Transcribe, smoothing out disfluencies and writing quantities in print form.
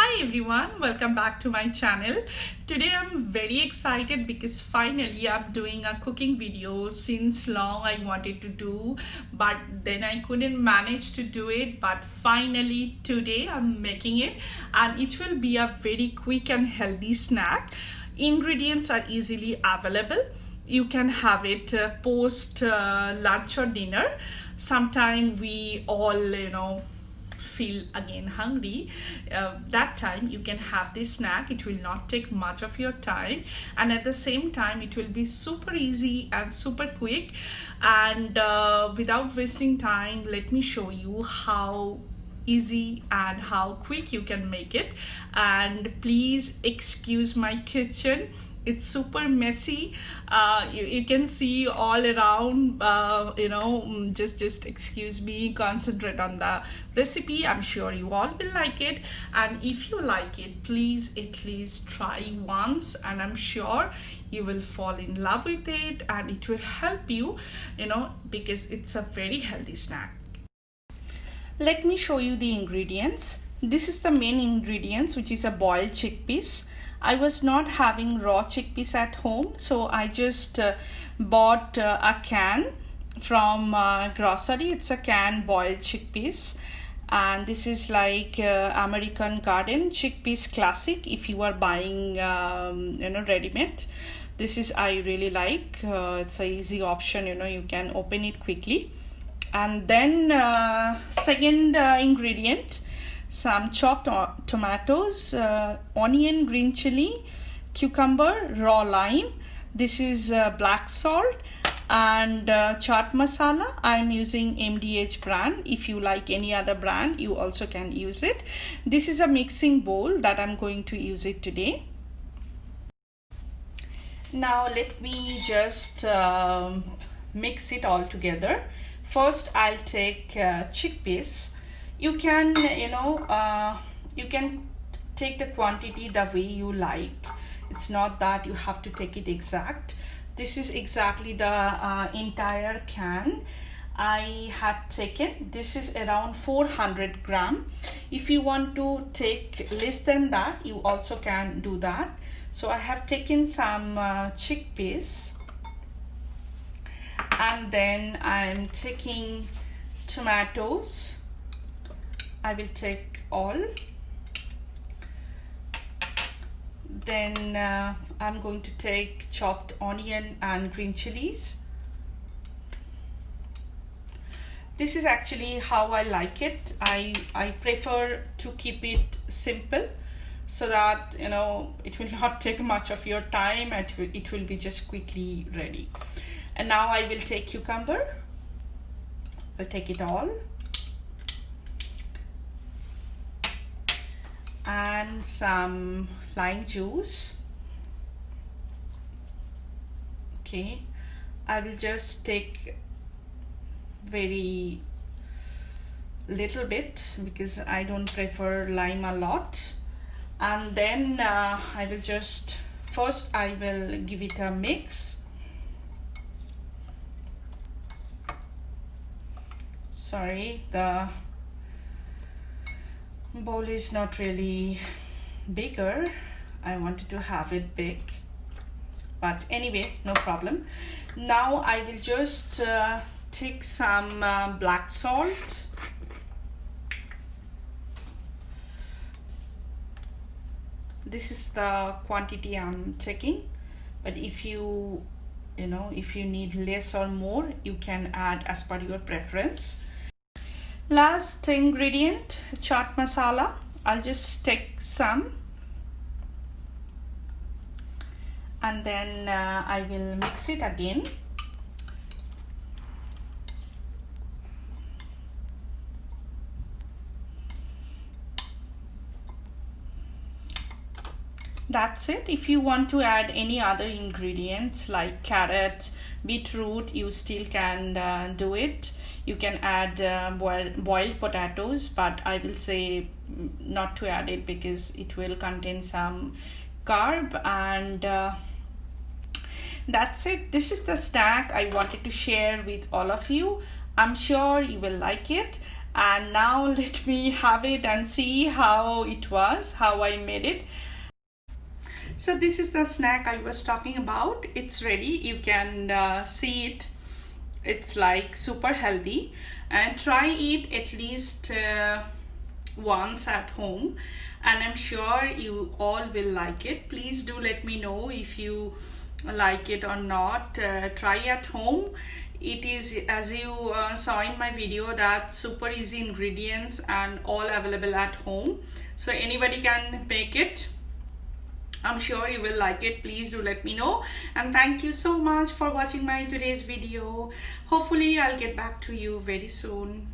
Hi everyone, welcome back to my channel. Today I'm very excited because finally I'm doing a cooking video. Since long I wanted to do, but then I couldn't manage to do it, but finally today I'm making it, and it will be a very quick and healthy snack. Ingredients are easily available. You can have it post lunch or dinner. Sometime we all feel again hungry. That time you can have this snack. It will not take much of your time, and at the same time it will be super easy and super quick. And without wasting time, let me show you how easy and how quick you can make it. And please excuse my kitchen, it's super messy. You can see all around. Just excuse me, concentrate on the recipe. I'm sure you all will like it, and if you like it, please at least try once, and I'm sure you will fall in love with it, and it will help you, because it's a very healthy snack. Let me show you the ingredients. This is the main ingredients, which is a boiled chickpeas. I was not having raw chickpeas at home, so I just bought a can from grocery. It's a can boiled chickpeas, and this is like American Garden chickpeas classic. If you are buying ready-made, this is I really like. It's an easy option. You can open it quickly. And then second ingredient, some chopped tomatoes, onion, green chili, cucumber, raw lime. This is black salt and chaat masala. I'm using MDH brand. If you like any other brand, you also can use it. This is a mixing bowl that I'm going to use it today. Now let me just mix it all together. First I'll take chickpeas. You can you can take the quantity the way you like. It's not that you have to take it exact. This is exactly the entire can I had taken. This is around 400 gram. If you want to take less than that, you also can do that. So I have taken some chickpeas, and then I'm taking tomatoes. I will take all. Then I'm going to take chopped onion and green chilies. This is actually how I like it. I prefer to keep it simple, so that it will not take much of your time, and it will be just quickly ready. And now I will take cucumber. I'll take it all. And some lime juice. Okay, I will just take very little bit because I don't prefer lime a lot. And then I will just first I will give it a mix. Sorry, the bowl is not really bigger. I wanted to have it big, but anyway, no problem. Now I will just take some black salt. This is the quantity I'm taking, but if you need less or more, you can add as per your preference. Last ingredient, chaat masala. I'll just take some, and then I will mix it again. That's it. If you want to add any other ingredients like carrot, beetroot, you still can do it. You can add boiled potatoes, but I will say not to add it because it will contain some carb. And that's it. This is the snack I wanted to share with all of you. I'm sure you will like it. and now let me have it and see how it was, how I made it. So this is the snack I was talking about. It's ready. You can see it. It's like super healthy, and try it at least once at home, and I'm sure you all will like it. Please do let me know if you like it or not. Try at home. It is, as you saw in my video, that super easy ingredients and all available at home, so anybody can make it. I'm sure you will like it. Please do let me know, and thank you so much for watching my today's video. Hopefully I'll get back to you very soon.